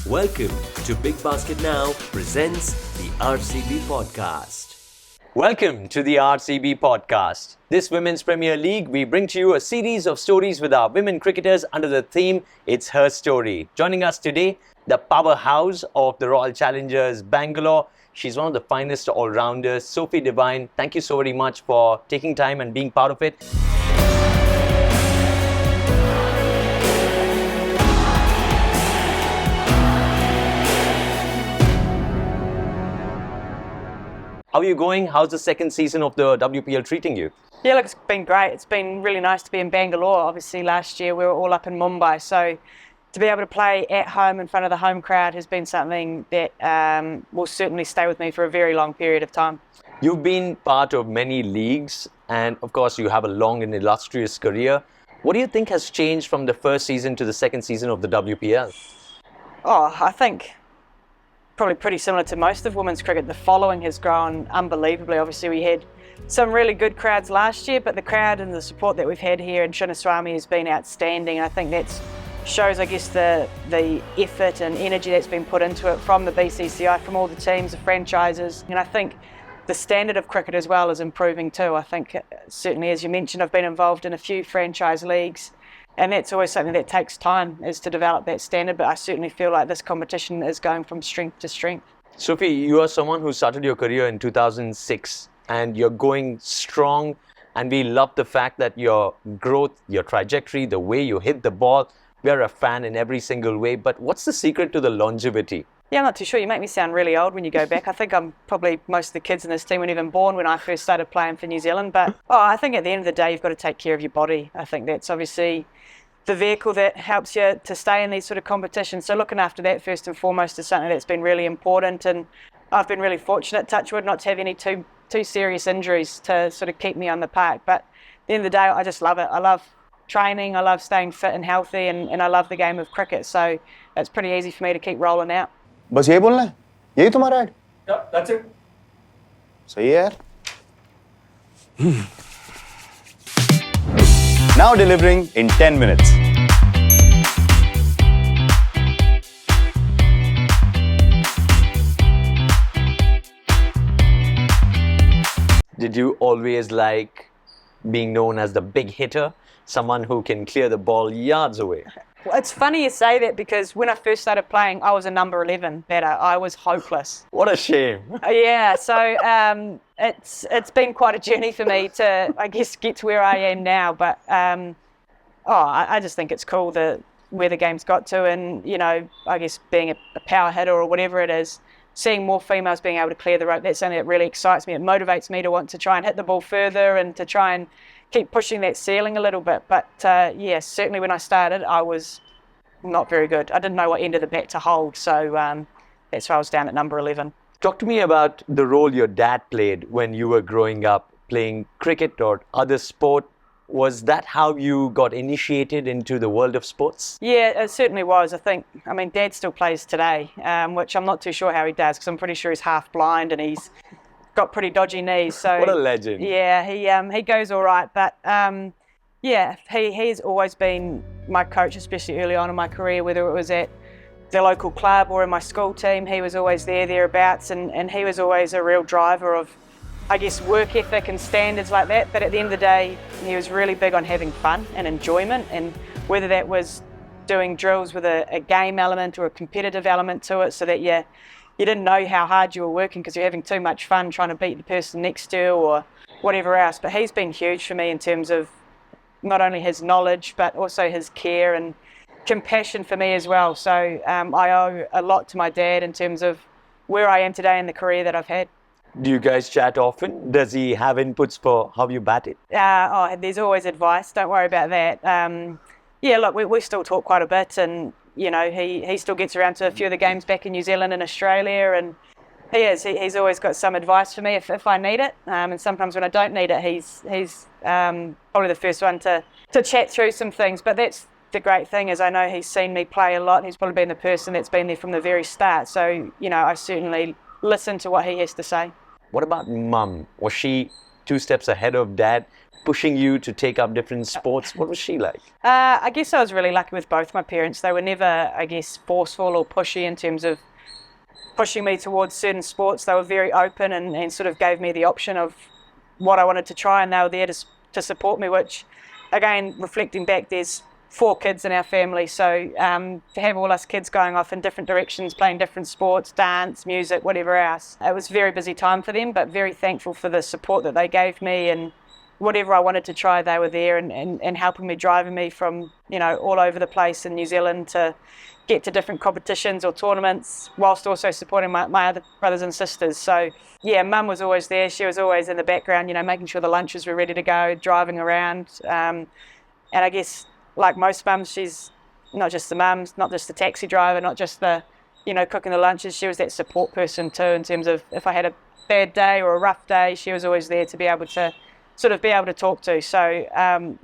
Welcome to Big Basket Now presents the RCB podcast. Welcome to the RCB podcast. This Women's Premier League, we bring to you a series of stories with our women cricketers under the theme, It's Her Story. Joining us today, the powerhouse of the Royal Challengers, Bangalore. She's one of the finest all-rounders, Sophie Devine. Thank you so very much for taking time and being part of it. How are you going? How's the second season of the WPL treating you? Yeah, look, it's been great. It's been really nice to be in Bangalore. Obviously, last year we were all up in Mumbai. So to be able to play at home in front of the home crowd has been something that will certainly stay with me for a very long period of time. You've been part of many leagues and, of course, you have a long and illustrious career. What do you think has changed from the first season to the second season of the WPL? Oh, I think probably pretty similar to most of women's cricket. The following has grown unbelievably. Obviously, we had some really good crowds last year, but the crowd and the support that we've had here in Chinnavamy has been outstanding. I think that shows, I guess, the effort and energy that's been put into it from the BCCI, from all the teams, the franchises. And I think the standard of cricket as well is improving too. I think certainly, as you mentioned, I've been involved in a few franchise leagues, and that's always something that takes time, is to develop that standard. But I certainly feel like this competition is going from strength to strength. Sophie, you are someone who started your career in 2006 and you're going strong. And we love the fact that your growth, your trajectory, the way you hit the ball, we're a fan in every single way. But what's the secret to the longevity? Yeah, I'm not too sure. You make me sound really old when you go back. I think I'm probably, most of the kids in this team weren't even born when I first started playing for New Zealand. But I think at the end of the day, you've got to take care of your body. I think that's obviously the vehicle that helps you to stay in these sort of competitions. So looking after that first and foremost is something that's been really important. And I've been really fortunate, touch wood, not to have any too serious injuries to sort of keep me on the park. But at the end of the day, I just love it. I love training, I love staying fit and healthy, and I love the game of cricket. So it's pretty easy for me to keep rolling out. बस यही बोलना है, यही तुम्हारा add? Yeah, that's it. सही है यार. Now delivering in 10 minutes. Did you always like being known as the big hitter? Someone who can clear the ball yards away? Well, it's funny you say that, because when I first started playing, I was a number 11 batter. I was hopeless. What a shame. Yeah, so it's been quite a journey for me to, I guess, get to where I am now. But I just think it's cool where the game's got to, and I guess being a power hitter or whatever it is, seeing more females being able to clear the rope, that's something that really excites me. It motivates me to want to try and hit the ball further and to try and keep pushing that ceiling a little bit. But yeah, certainly when I started, I was not very good. I didn't know what end of the bat to hold, so that's why I was down at number 11. Talk to me about the role your dad played when you were growing up, playing cricket or other sport. Was that how you got initiated into the world of sports? Yeah, it certainly was. I mean, Dad still plays today, which I'm not too sure how he does, because I'm pretty sure he's half blind and he's got pretty dodgy knees. So what a legend. Yeah, he goes all right. But yeah, he's always been my coach, especially early on in my career, whether it was at the local club or in my school team. He was always thereabouts, and he was always a real driver of, I guess, work ethic and standards like that. But at the end of the day, he was really big on having fun and enjoyment, and whether that was doing drills with a game element or a competitive element to it, so that you didn't know how hard you were working because you're having too much fun trying to beat the person next to you or whatever else. But he's been huge for me in terms of not only his knowledge, but also his care and compassion for me as well. So I owe a lot to my dad in terms of where I am today in the career that I've had. Do you guys chat often? Does he have inputs for how you bat it? There's always advice. Don't worry about that. Yeah, look, we still talk quite a bit, and he still gets around to a few of the games back in New Zealand and Australia, and he's always got some advice for me if I need it. And sometimes when I don't need it, he's probably the first one to chat through some things. But that's the great thing, is I know he's seen me play a lot, and he's probably been the person that's been there from the very start. So I certainly listen to what he has to say. What about mum? Was she 2 steps ahead of dad, pushing you to take up different sports. What was she like? I guess I was really lucky with both my parents. They were never, I guess, forceful or pushy in terms of pushing me towards certain sports. They were very open and sort of gave me the option of what I wanted to try, and they were there to support me, which, again, reflecting back, there's 4 kids in our family, so to have all us kids going off in different directions, playing different sports, dance, music, whatever else, it was a very busy time for them, but very thankful for the support that they gave me, and whatever I wanted to try, they were there and helping me, driving me from, all over the place in New Zealand to get to different competitions or tournaments, whilst also supporting my other brothers and sisters. So yeah, mum was always there. She was always in the background, making sure the lunches were ready to go, driving around. And I guess, like most mums, she's not just the mum, not just the taxi driver, not just the, cooking the lunches. She was that support person too, in terms of if I had a bad day or a rough day, she was always there to be able to talk to. So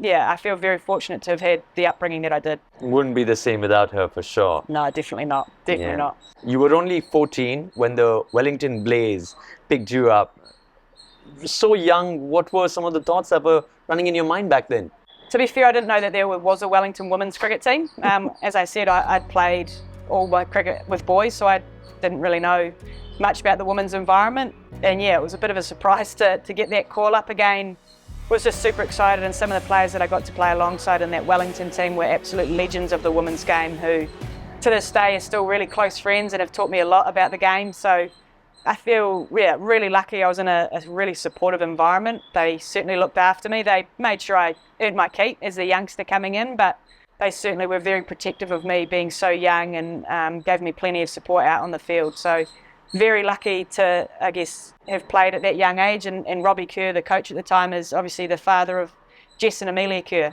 yeah, I feel very fortunate to have had the upbringing that I did. Wouldn't be the same without her, for sure. No, definitely not. Definitely not. You were only 14 when the Wellington Blaze picked you up. So young, what were some of the thoughts that were running in your mind back then? To be fair, I didn't know that there was a Wellington women's cricket team. As I said, I'd played all my cricket with boys, so I didn't really know much about the women's environment. And yeah, it was a bit of a surprise to get that call up again. Was just super excited, and some of the players that I got to play alongside in that Wellington team were absolute legends of the women's game, who to this day are still really close friends and have taught me a lot about the game. So I feel really lucky. I was in a really supportive environment. They certainly looked after me. They made sure I earned my keep as a youngster coming in, but they certainly were very protective of me being so young, and gave me plenty of support out on the field. So very lucky to, I guess, have played at that young age. And Robbie Kerr, the coach at the time, is obviously the father of Jess and Amelia Kerr.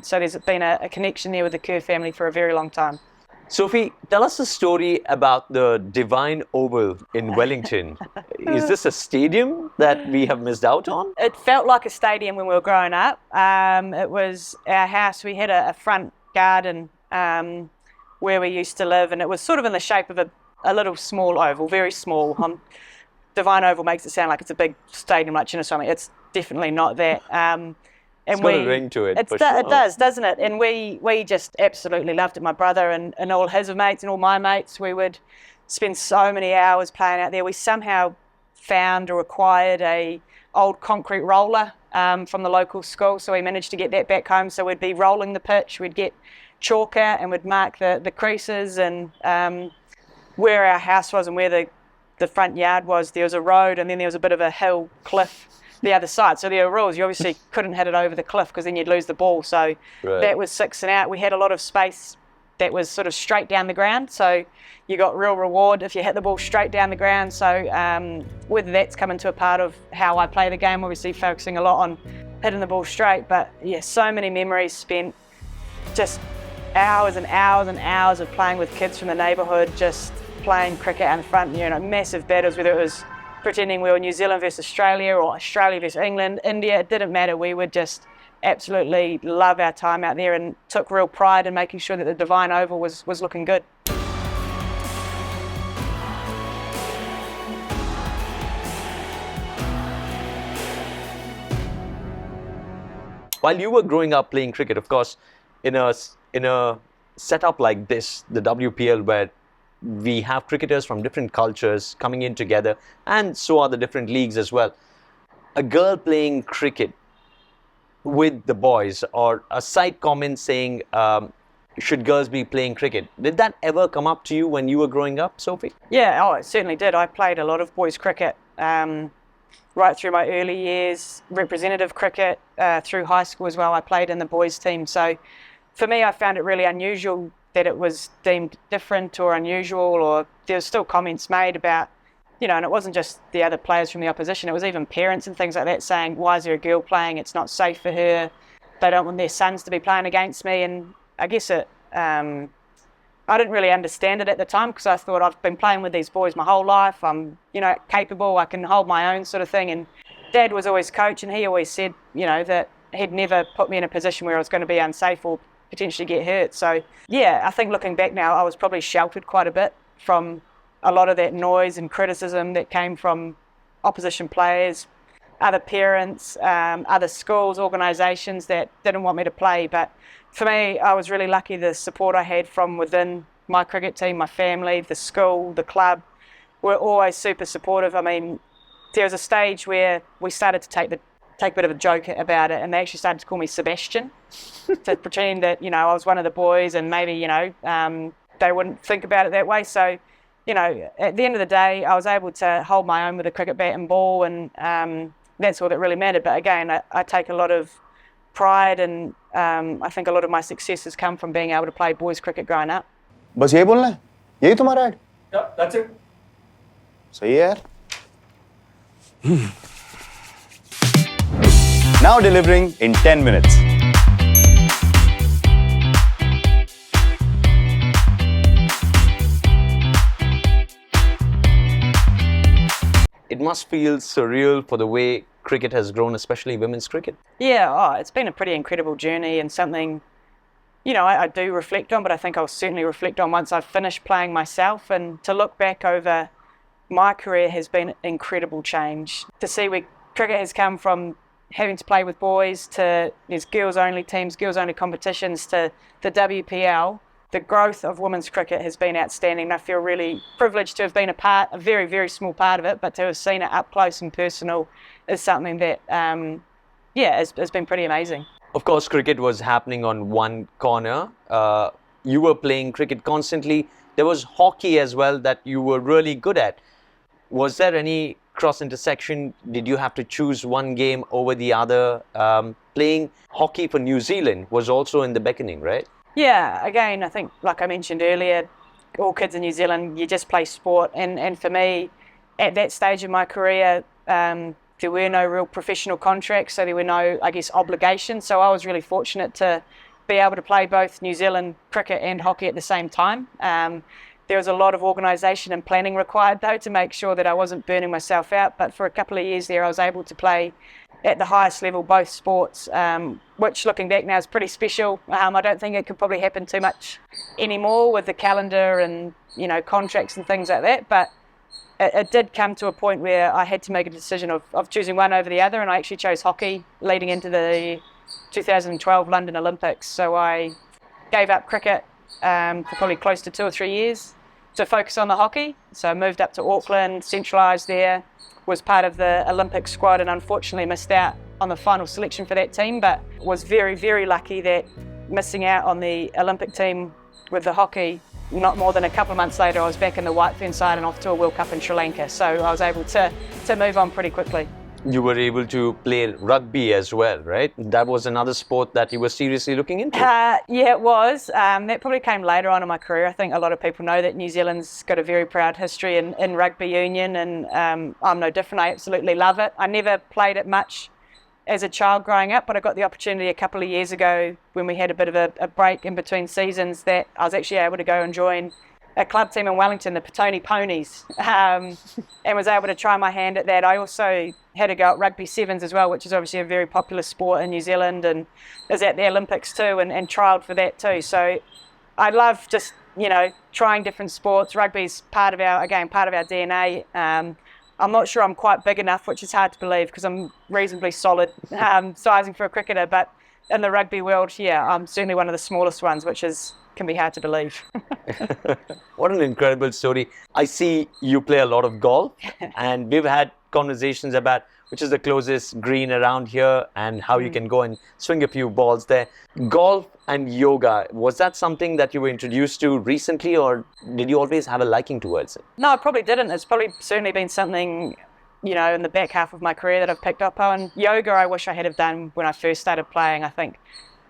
So there's been a connection there with the Kerr family for a very long time. Sophie, tell us a story about the Devine Oval in Wellington. Is this a stadium that we have missed out on? It felt like a stadium when we were growing up. It was our house. We had a front garden where we used to live, and it was sort of in the shape of a little small oval, very small. Devine Oval makes it sound like it's a big stadium like Chinnavamy. It's definitely not that. It's got a ring to it, for sure. It does, doesn't it? And we just absolutely loved it. My brother and all his mates and all my mates, we would spend so many hours playing out there. We somehow found or acquired a old concrete roller from the local school, so we managed to get that back home. So we'd be rolling the pitch, we'd get chalk out and we'd mark the creases, and where our house was and where the front yard was, there was a road, and then there was a bit of a hill cliff the other side. So there were rules. You obviously couldn't hit it over the cliff because then you'd lose the ball. So that was 6 and out. We had a lot of space that was sort of straight down the ground. So you got real reward if you hit the ball straight down the ground. So whether that's come into a part of how I play the game, obviously focusing a lot on hitting the ball straight. But yeah, so many memories spent just hours and hours and hours of playing with kids from the neighbourhood, just playing cricket out in front, massive battles, whether it was pretending we were New Zealand versus Australia or Australia versus England, India, it didn't matter. We would just absolutely love our time out there and took real pride in making sure that the Devine Oval was looking good. While you were growing up playing cricket, of course, in a setup like this, the WPL, where we have cricketers from different cultures coming in together, and so are the different leagues as well. A girl playing cricket with the boys, or a side comment saying, should girls be playing cricket? Did that ever come up to you when you were growing up, Sophie? Yeah, it certainly did. I played a lot of boys cricket right through my early years, representative cricket through high school as well. I played in the boys team. So for me, I found it really unusual that it was deemed different or unusual, or there was still comments made about, and it wasn't just the other players from the opposition, it was even parents and things like that saying, why is there a girl playing? It's not safe for her. They don't want their sons to be playing against me. And I guess I didn't really understand it at the time, because I thought I've been playing with these boys my whole life. I'm, capable, I can hold my own sort of thing. And Dad was always coach, and he always said, that he'd never put me in a position where I was going to be unsafe or potentially get hurt. So yeah, I think looking back now, I was probably sheltered quite a bit from a lot of that noise and criticism that came from opposition players, other parents, other schools, organisations that didn't want me to play. But for me, I was really lucky the support I had from within my cricket team, my family, the school, the club, were always super supportive. I mean, there was a stage where we started to take a bit of a joke about it, and they actually started to call me Sebastian to pretend that, you know, I was one of the boys, and maybe, you know, they wouldn't think about it that way. So, you know, at the end of the day, I was able to hold my own with a cricket bat and ball, and that's all that really mattered. But again, I take a lot of pride, and I think a lot of my success has come from being able to play boys cricket growing up. बस यही बोलना है, यही तुम्हारा add? Yeah, that's it. सही है यार. Now delivering in 10 minutes. It must feel surreal for the way cricket has grown, especially women's cricket. Yeah, it's been a pretty incredible journey, and something, you know, I do reflect on, but I think I'll certainly reflect on once I've finished playing myself. And to look back over my career has been incredible change. To see where cricket has come from having to play with boys to there's girls-only teams, girls-only competitions to the WPL, the growth of women's cricket has been outstanding. And I feel really privileged to have been a very, very small part of it, but to have seen it up close and personal is something that, has been pretty amazing. Of course, cricket was happening on one corner. You were playing cricket constantly. There was hockey as well that you were really good at. Was there any cross intersection? Did you have to choose one game over the other? Playing hockey for New Zealand was also in the beckoning, right? Yeah, again, I think, like I mentioned earlier, all kids in New Zealand, you just play sport. And for me, at that stage of my career, there were no real professional contracts, so there were no, I guess, obligations. So I was really fortunate to be able to play both New Zealand cricket and hockey at the same time. There was a lot of organisation and planning required, though, to make sure that I wasn't burning myself out. But for a couple of years there, I was able to play at the highest level, both sports, which looking back now is pretty special. I don't think it could probably happen too much anymore with the calendar and, you know, contracts and things like that. But it did come to a point where I had to make a decision of choosing one over the other, and I actually chose hockey leading into the 2012 London Olympics. So I gave up cricket for probably close to 2 or 3 years to focus on the hockey. So I moved up to Auckland, centralised there, was part of the Olympic squad, and unfortunately missed out on the final selection for that team, but was very, very lucky that missing out on the Olympic team with the hockey, not more than a couple of months later I was back in the white fern side and off to a World Cup in Sri Lanka. So I was able to move on pretty quickly. You were able to play rugby as well, right? That was another sport that you were seriously looking into. Yeah, it was. That probably came later on in my career. I think a lot of people know that New Zealand's got a very proud history in rugby union, and I'm no different. I absolutely love it. I never played it much as a child growing up, but I got the opportunity a couple of years ago when we had a bit of a break in between seasons that I was actually able to go and join a club team in Wellington, the Petone Ponies, and was able to try my hand at that. I also had a go at rugby sevens as well, which is obviously a very popular sport in New Zealand and is at the Olympics too, and trialled for that too. So I love just, you know, trying different sports. Rugby's part of our DNA. I'm not sure I'm quite big enough, which is hard to believe because I'm reasonably solid sizing for a cricketer, but in the rugby world, yeah, I'm certainly one of the smallest ones, which can be hard to believe. What an incredible story. I see you play a lot of golf, and we've had conversations about which is the closest green around here and how you can go and swing a few balls there. Golf and yoga, was that something that you were introduced to recently, or did you always have a liking towards it? No, I probably didn't. It's probably certainly been something, you know, in the back half of my career that I've picked up on. Yoga, I wish I had have done when I first started playing. I think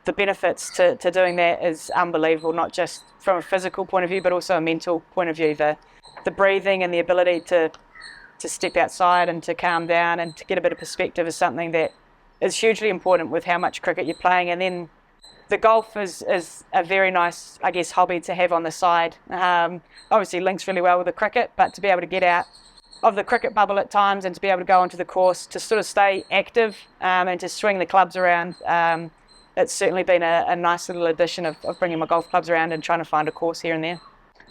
the benefits to doing that is unbelievable, not just from a physical point of view, but also a mental point of view. The breathing and the ability to step outside and to calm down and to get a bit of perspective is something that is hugely important with how much cricket you're playing. And then the golf is a very nice, I guess, hobby to have on the side. Obviously links really well with the cricket, but to be able to get out of the cricket bubble at times and to be able to go onto the course to sort of stay active and to swing the clubs around, it's certainly been a nice little addition of bringing my golf clubs around and trying to find a course here and there.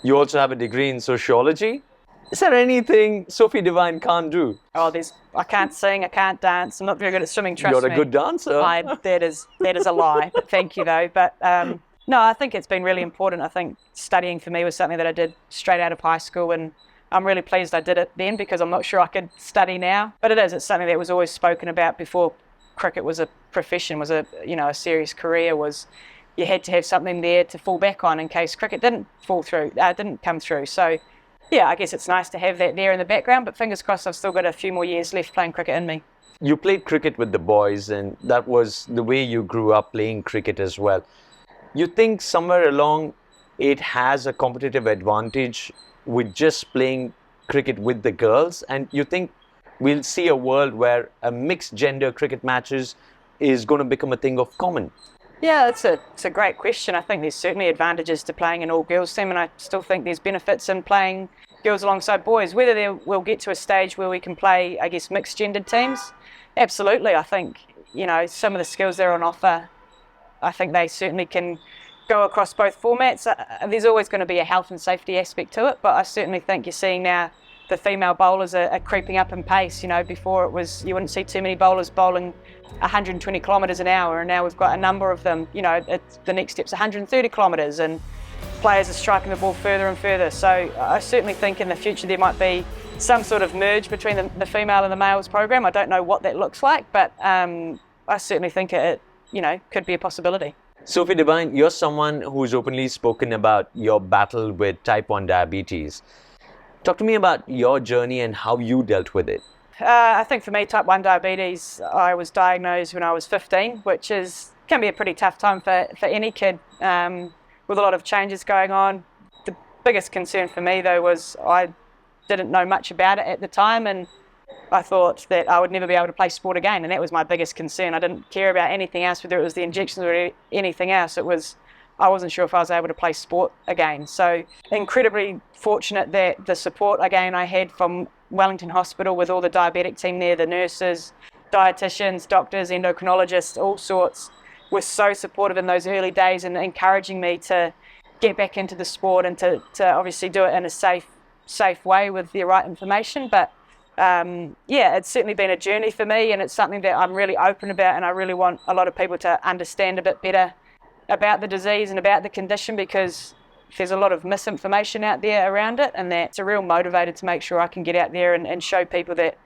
You also have a degree in sociology. Is there anything Sophie Devine can't do? Oh, I can't sing, I can't dance. I'm not very good at swimming, trust me. You're a good dancer. That is a lie, but thank you though. But no, I think it's been really important. I think studying for me was something that I did straight out of high school, and I'm really pleased I did it then because I'm not sure I could study now. But it's something that was always spoken about before cricket was a profession, was a serious career, was you had to have something there to fall back on in case cricket didn't come through. So yeah, I guess it's nice to have that there in the background, but fingers crossed I've still got a few more years left playing cricket in me. You played cricket with the boys, and that was the way you grew up playing cricket as well. You think somewhere along it has a competitive advantage with just playing cricket with the girls, and you think we'll see a world where a mixed gender cricket matches is going to become a thing of common? Yeah, it's a great question. I think there's certainly advantages to playing an all-girls team, and I still think there's benefits in playing girls alongside boys. Whether we'll get to a stage where we can play, I guess, mixed-gendered teams, absolutely. I think, some of the skills that are on offer, I think they certainly can go across both formats. There's always going to be a health and safety aspect to it, but I certainly think you're seeing now the female bowlers are creeping up in pace. Before you wouldn't see too many bowlers bowling 120 kilometres an hour, and now we've got a number of them. The next step's 130 kilometres, and players are striking the ball further and further. So I certainly think in the future there might be some sort of merge between the female and the males program. I don't know what that looks like, but I certainly think it could be a possibility. Sophie Devine, you're someone who's openly spoken about your battle with type 1 diabetes. Talk to me about your journey and how you dealt with it. I think for me, type 1 diabetes, I was diagnosed when I was 15, which can be a pretty tough time for any kid with a lot of changes going on. The biggest concern for me, though, was I didn't know much about it at the time, and I thought that I would never be able to play sport again, and that was my biggest concern. I didn't care about anything else, whether it was the injections or anything else. I wasn't sure if I was able to play sport again. So incredibly fortunate that the support again I had from Wellington Hospital with all the diabetic team there, the nurses, dietitians, doctors, endocrinologists, all sorts, were so supportive in those early days and encouraging me to get back into the sport and to obviously do it in a safe way with the right information. But it's certainly been a journey for me, and it's something that I'm really open about, and I really want a lot of people to understand a bit better about the disease and about the condition, because there's a lot of misinformation out there around it, and that's a real motivator to make sure I can get out there and show people that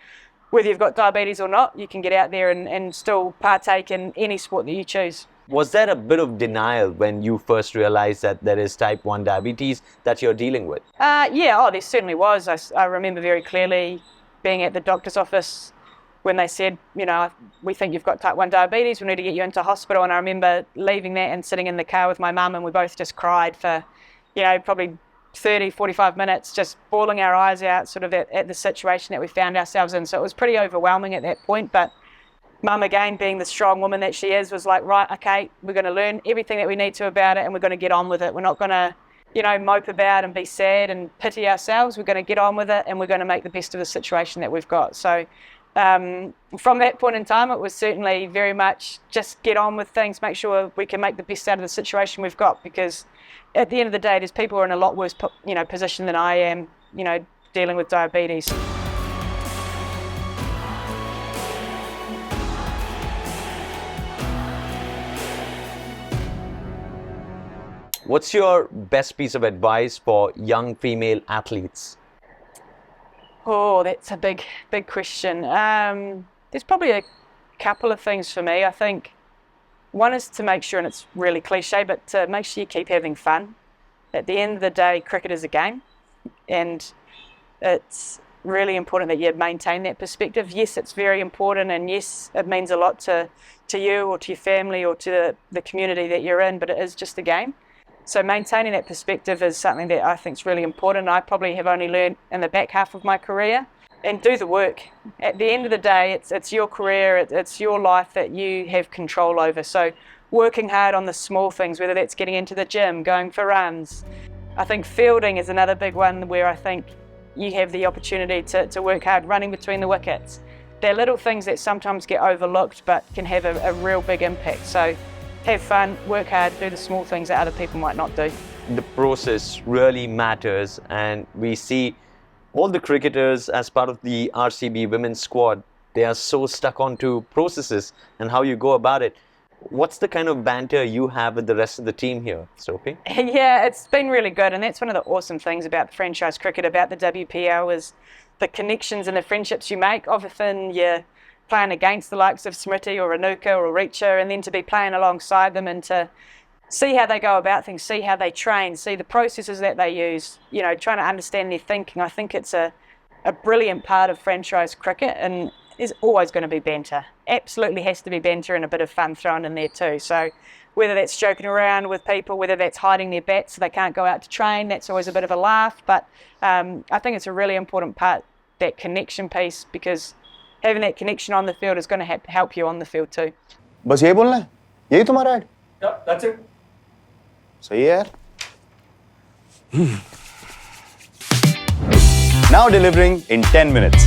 whether you've got diabetes or not, you can get out there and still partake in any sport that you choose. Was there a bit of denial when you first realized that there is type 1 diabetes that you're dealing with? There certainly was. I remember very clearly being at the doctor's office when they said, we think you've got type 1 diabetes, we need to get you into hospital. And I remember leaving that and sitting in the car with my mum, and we both just cried for, probably 30, 45 minutes, just bawling our eyes out sort of at the situation that we found ourselves in. So it was pretty overwhelming at that point. But mum, again, being the strong woman that she is, was like, right, okay, we're going to learn everything that we need to about it, and we're going to get on with it. We're not going to, mope about and be sad and pity ourselves. We're going to get on with it, and we're going to make the best of the situation that we've got. So from that point in time, it was certainly very much just get on with things, make sure we can make the best out of the situation we've got, because at the end of the day, there's people who are in a lot worse position than I am, dealing with diabetes. What's your best piece of advice for young female athletes? Oh, that's a big question. There's probably a couple of things for me. I think one is to make sure, and it's really cliche, but to make sure you keep having fun. At the end of the day, cricket is a game, and it's really important that you maintain that perspective. Yes, it's very important, and yes, it means a lot to you or to your family or to the community that you're in, but it is just a game. So maintaining that perspective is something that I think is really important. I probably have only learned in the back half of my career. And do the work. At the end of the day, it's your career, it's your life that you have control over. So working hard on the small things, whether that's getting into the gym, going for runs. I think fielding is another big one where I think you have the opportunity to work hard, running between the wickets. They're little things that sometimes get overlooked but can have a real big impact. So have fun, work hard, do the small things that other people might not do. The process really matters, and we see all the cricketers as part of the RCB women's squad, they are so stuck onto processes and how you go about it. What's the kind of banter you have with the rest of the team here, Sophie? Yeah, it's been really good, and that's one of the awesome things about the franchise cricket, about the WPL, is the connections and the friendships you make. Often you're playing against the likes of Smriti or Renuka or Richa, and then to be playing alongside them and to see how they go about things, see how they train, see the processes that they use, trying to understand their thinking. I think it's a brilliant part of franchise cricket, and there's always going to be banter. Absolutely has to be banter and a bit of fun thrown in there too. So whether that's joking around with people, whether that's hiding their bats so they can't go out to train, that's always a bit of a laugh. But I think it's a really important part, that connection piece, because having that connection on the field is going to help you on the field too. बस यही बोलना है? यही तुम्हारा add? Yeah, that's it. सही है यार. Now delivering in 10 minutes.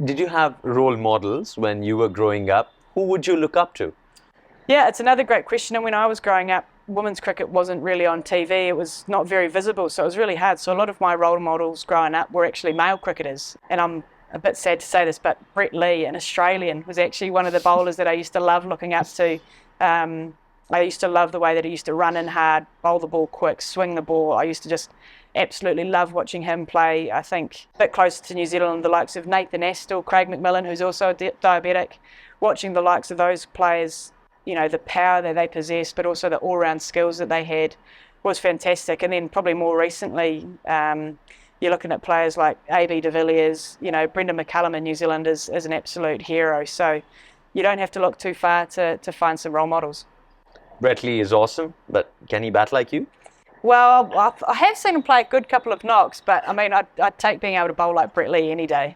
Did you have role models when you were growing up? Who would you look up to? Yeah, it's another great question. And when I was growing up, women's cricket wasn't really on TV. It was not very visible, so it was really hard. So a lot of my role models growing up were actually male cricketers. And I'm a bit sad to say this, but Brett Lee, an Australian, was actually one of the bowlers that I used to love looking up to. I used to love the way that he used to run in hard, bowl the ball quick, swing the ball. I used to just absolutely love watching him play. I think a bit closer to New Zealand, the likes of Nathan Astle, Craig McMillan, who's also a diabetic, watching the likes of those players, the power that they possessed, but also the all-round skills that they had, was fantastic. And then probably more recently, you're looking at players like A.B. de Villiers, Brendan McCullum in New Zealand is an absolute hero. So you don't have to look too far to find some role models. Brett Lee is awesome, but can he bat like you? Well, I have seen him play a good couple of knocks, but I mean, I'd take being able to bowl like Brett Lee any day.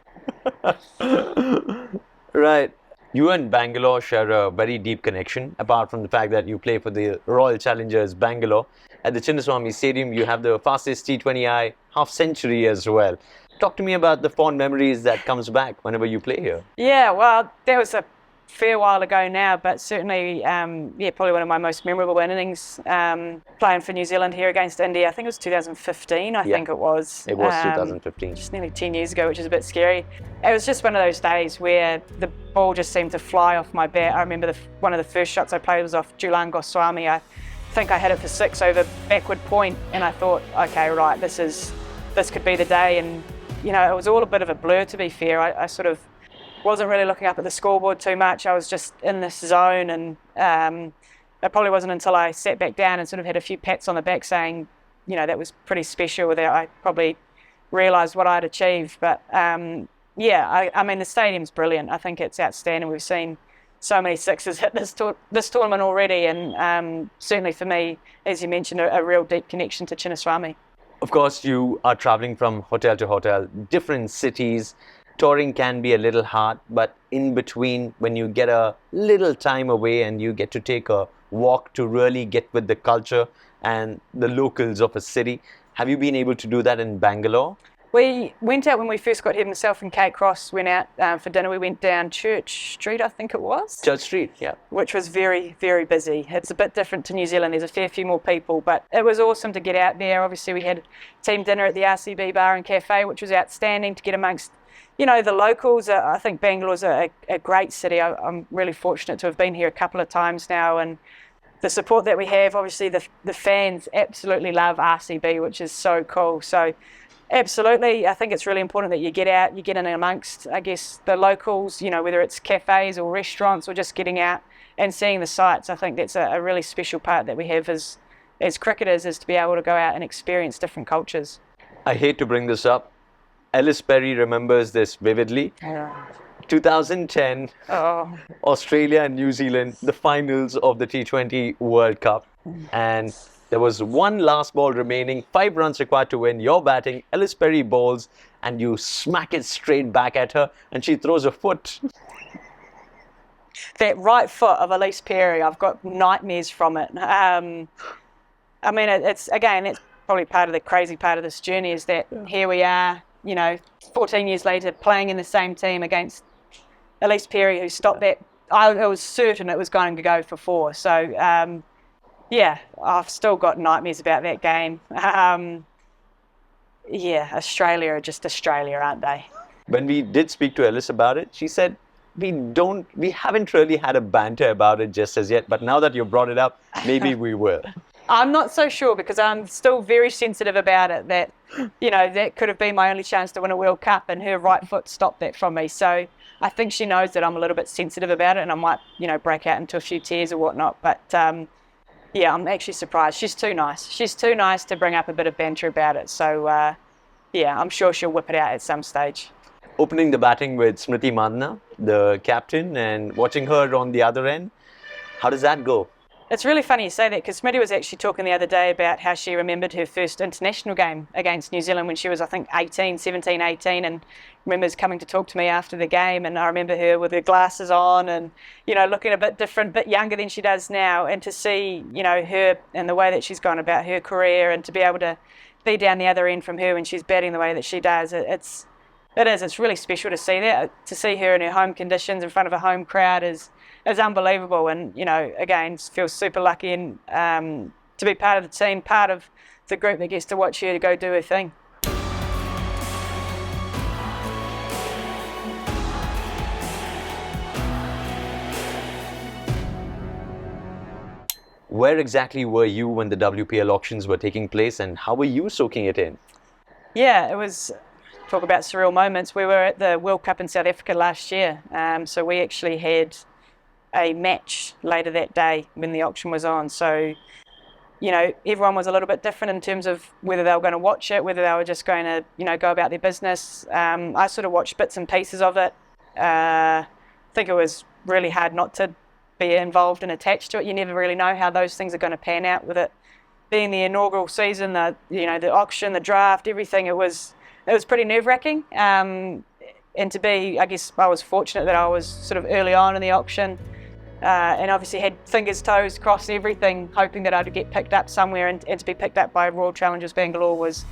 Right. You and Bangalore share a very deep connection, apart from the fact that you play for the Royal Challengers Bangalore. At the Chinnavamy Stadium, you have the fastest T20I half century as well. Talk to me about the fond memories that comes back whenever you play here. Yeah, well, that was a fair while ago now, but certainly, probably one of my most memorable innings, playing for New Zealand here against India. I think it was 2015, I think it was. It was 2015. Just nearly 10 years ago, which is a bit scary. It was just one of those days where the ball just seemed to fly off my bat. I remember one of the first shots I played was off Julan Goswami. I think I hit it for 6 over backward point, and I thought, okay, right, this could be the day. And, it was all a bit of a blur, to be fair. I sort of wasn't really looking up at the scoreboard too much. I was just in this zone, and it probably wasn't until I sat back down and sort of had a few pats on the back saying, that was pretty special, that I probably realised what I'd achieved. But I mean, the stadium's brilliant. I think it's outstanding. We've seen so many sixes hit this tournament already, and certainly for me, as you mentioned, a real deep connection to Chinnavamy. Of course, you are traveling from hotel to hotel, different cities. Touring can be a little hard, but in between, when you get a little time away and you get to take a walk to really get with the culture and the locals of a city, have you been able to do that in Bangalore? We went out when we first got here, myself and Kate Cross went out for dinner. We went down Church Street, I think it was. Church Street, yeah. Which was very, very busy. It's a bit different to New Zealand. There's a fair few more people, but it was awesome to get out there. Obviously, we had team dinner at the RCB bar and cafe, which was outstanding to get amongst the locals. I think Bangalore's a great city. I'm really fortunate to have been here a couple of times now, and the support that we have, obviously the fans absolutely love RCB, which is so cool. So absolutely, I think it's really important that you get out, you get in amongst, I guess, the locals, whether it's cafes or restaurants or just getting out and seeing the sights. I think that's a really special part that we have as cricketers, is to be able to go out and experience different cultures. I hate to bring this up. Ellis Perry remembers this vividly. 2010, Australia and New Zealand, the finals of the T20 World Cup. And there was one last ball remaining, 5 runs required to win. You're batting, Ellis Perry bowls, and you smack it straight back at her, and she throws a foot. That right foot of Ellis Perry, I've got nightmares from it. I mean, it's probably part of the crazy part of this journey, is that here we are, 14 years later, playing in the same team against Ellis Perry, who stopped that I was certain it was going to go for 4. So, yeah, I've still got nightmares about that game. Yeah, Australia are just Australia, aren't they? When we did speak to Ellis about it, she said, we haven't really had a banter about it just as yet, but now that you brought it up, maybe we will. I'm not so sure because I'm still very sensitive about it that, that could have been my only chance to win a World Cup and her right foot stopped that from me. So I think she knows that I'm a little bit sensitive about it and I might, break out into a few tears or whatnot. But yeah, I'm actually surprised. She's too nice. She's too nice to bring up a bit of banter about it. So yeah, I'm sure she'll whip it out at some stage. Opening the batting with Smriti Mandhana, the captain, and watching her on the other end, how does that go? It's really funny you say that because Smriti was actually talking the other day about how she remembered her first international game against New Zealand when she was, I think, 17, 18, and remembers coming to talk to me after the game. And I remember her with her glasses on and, looking a bit different, a bit younger than she does now. And to see, her and the way that she's gone about her career and to be able to be down the other end from her when she's batting the way that she does, it's really special to see that. To see her in her home conditions in front of a home crowd is unbelievable, and again, feels super lucky and to be part of the team, part of the group that gets to watch her to go do her thing. Where exactly were you when the WPL auctions were taking place, and how were you soaking it in? Yeah, it was. Talk about surreal moments. We were at the World Cup in South Africa last year, so we actually had a match later that day when the auction was on. So, everyone was a little bit different in terms of whether they were going to watch it, whether they were just going to, go about their business. I sort of watched bits and pieces of it. I think it was really hard not to be involved and attached to it. You never really know how those things are going to pan out with it being the inaugural season, the auction, the draft, everything. It was pretty nerve-wracking, and to be, I guess I was fortunate that I was sort of early on in the auction, and obviously had fingers, toes crossed, everything, hoping that I'd get picked up somewhere, and to be picked up by Royal Challengers Bangalore was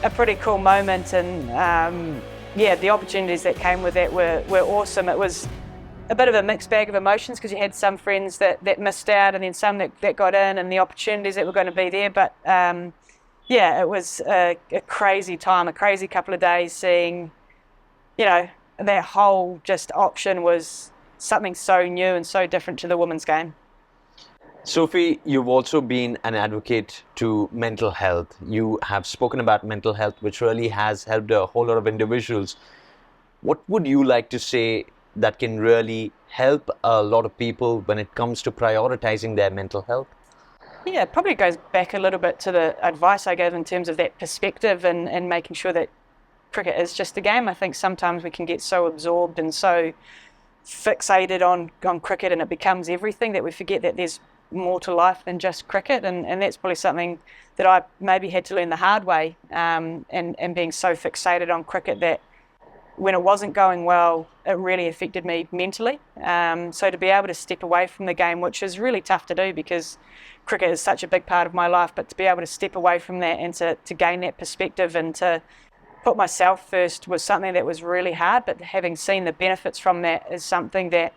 a pretty cool moment. And yeah, the opportunities that came with that were awesome. It was a bit of a mixed bag of emotions because you had some friends that missed out and then some that got in, and the opportunities that were going to be there. But yeah, it was a crazy time, a crazy couple of days seeing, that whole just auction was something so new and so different to the women's game. Sophie, you've also been an advocate to mental health. You have spoken about mental health, which really has helped a whole lot of individuals. What would you like to say that can really help a lot of people when it comes to prioritizing their mental health? Yeah, it probably goes back a little bit to the advice I gave in terms of that perspective and making sure that cricket is just a game. I think sometimes we can get so absorbed and so fixated on cricket and it becomes everything that we forget that there's more to life than just cricket, and that's probably something that I maybe had to learn the hard way, and being so fixated on cricket that when it wasn't going well, it really affected me mentally. So to be able to step away from the game, which is really tough to do because cricket is such a big part of my life, but to be able to step away from that and to gain that perspective and to put myself first was something that was really hard. But having seen the benefits from that is something that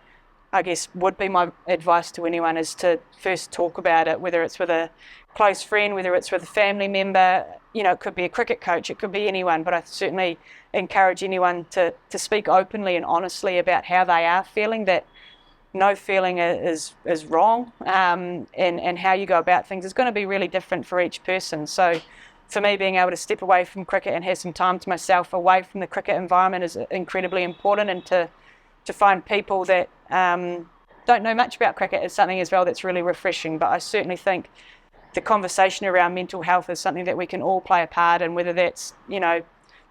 I guess would be my advice to anyone, is to first talk about it, whether it's with a close friend, whether it's with a family member. It could be a cricket coach, it could be anyone, but I certainly encourage anyone to speak openly and honestly about how they are feeling, that no feeling is wrong, and how you go about things is going to be really different for each person. So for me, being able to step away from cricket and have some time to myself away from the cricket environment is incredibly important, and to find people that don't know much about cricket is something as well that's really refreshing. But I certainly think the conversation around mental health is something that we can all play a part in, whether that's,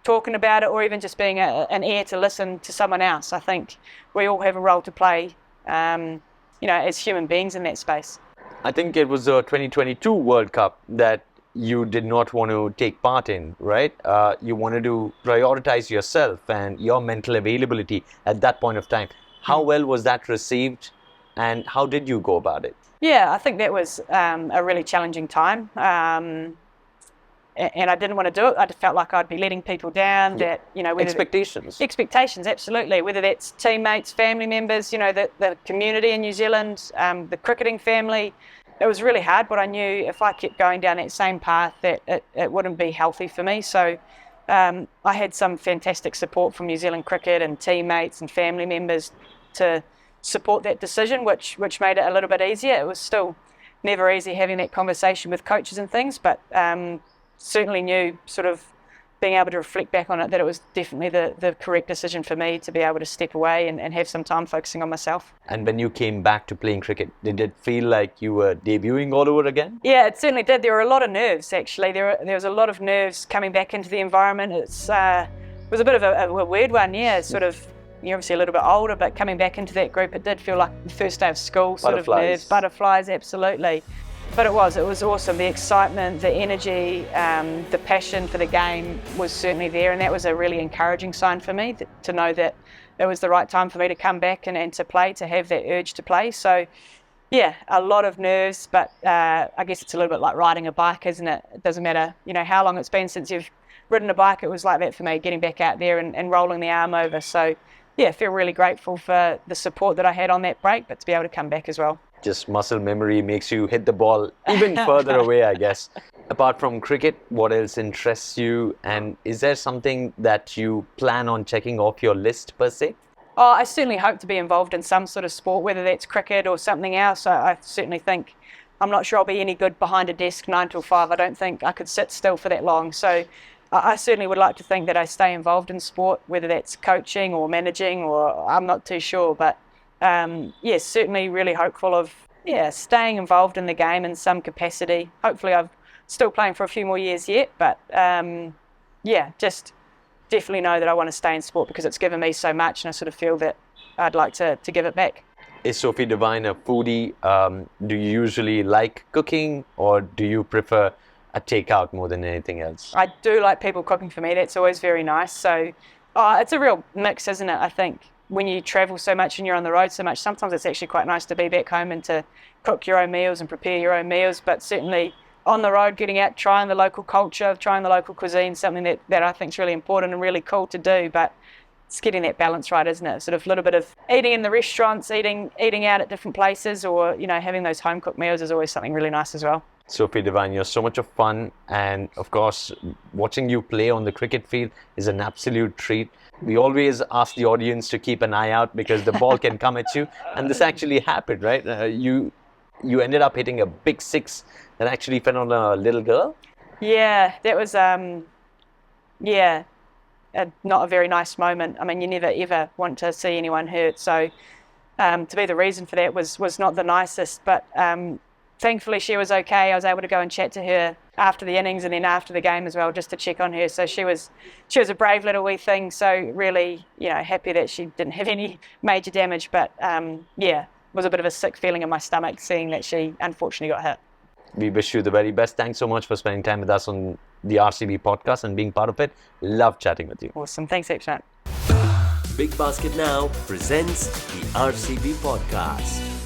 talking about it or even just being an ear to listen to someone else. I think we all have a role to play, as human beings in that space. I think it was the 2022 World Cup that you did not want to take part in, right? You wanted to prioritize yourself and your mental availability at that point of time. How well was that received, and how did you go about it? Yeah, I think that was a really challenging time. and I didn't want to do it. I just felt like I'd be letting people down. That whether expectations, absolutely. Whether that's teammates, family members, the community in New Zealand, the cricketing family. It was really hard, but I knew if I kept going down that same path, that it wouldn't be healthy for me. So I had some fantastic support from New Zealand cricket and teammates and family members to support that decision, which made it a little bit easier. It was still never easy having that conversation with coaches and things, but certainly knew, sort of being able to reflect back on it, that it was definitely the correct decision for me to be able to step away and have some time focusing on myself. And when you came back to playing cricket, did it feel like you were debuting all over again? Yeah, it certainly did. There were a lot of nerves, actually. There was a lot of nerves coming back into the environment. It was a bit of a weird one, yeah. Sort of, you're obviously a little bit older, but coming back into that group, it did feel like the first day of school, sort of nerves. Butterflies, absolutely. But it was awesome. The excitement, the energy, the passion for the game was certainly there, and that was a really encouraging sign for me to know that it was the right time for me to come back and to play, to have that urge to play. So, yeah, a lot of nerves, but I guess it's a little bit like riding a bike, isn't it? It doesn't matter, how long it's been since you've ridden a bike. It was like that for me, getting back out there and rolling the arm over. So, yeah, I feel really grateful for the support that I had on that break, but to be able to come back as well. Just muscle memory makes you hit the ball even further away, I guess. Apart from cricket, what else interests you? And is there something that you plan on checking off your list per se? Oh, I certainly hope to be involved in some sort of sport, whether that's cricket or something else. I certainly think, I'm not sure I'll be any good behind a desk 9 till 5. I don't think I could sit still for that long. So I certainly would like to think that I stay involved in sport, whether that's coaching or managing, or I'm not too sure. But yes, certainly really hopeful of staying involved in the game in some capacity. Hopefully I'm still playing for a few more years yet, but just definitely know that I want to stay in sport because it's given me so much, and I sort of feel that I'd like to give it back. Is Sophie Devine a foodie? Do you usually like cooking, or do you prefer a takeout more than anything else? I do like people cooking for me. That's always very nice. So it's a real mix, isn't it? I think when you travel so much and you're on the road so much, sometimes it's actually quite nice to be back home and to cook your own meals and prepare your own meals. But certainly on the road, getting out, trying the local culture, trying the local cuisine, something that I think is really important and really cool to do. But it's getting that balance right, isn't it? Sort of a little bit of eating in the restaurants, eating out at different places, or having those home cooked meals is always something really nice as well. Sophie Devine, you're so much of fun, and of course watching you play on the cricket field is an absolute treat. We always ask the audience to keep an eye out because the ball can come at you, and this actually happened, right? You ended up hitting a big six that actually fell on a little girl. Yeah, that was not a very nice moment. I mean, you never ever want to see anyone hurt, so to be the reason for that was not the nicest, but thankfully she was okay. I was able to go and chat to her after the innings and then after the game as well, just to check on her. So she was a brave little wee thing. So really, happy that she didn't have any major damage. But it was a bit of a sick feeling in my stomach seeing that she unfortunately got hit. We wish you the very best. Thanks so much for spending time with us on the RCB podcast and being part of it. Love chatting with you. Awesome. Thanks, Akshant. Big Basket Now presents the RCB podcast.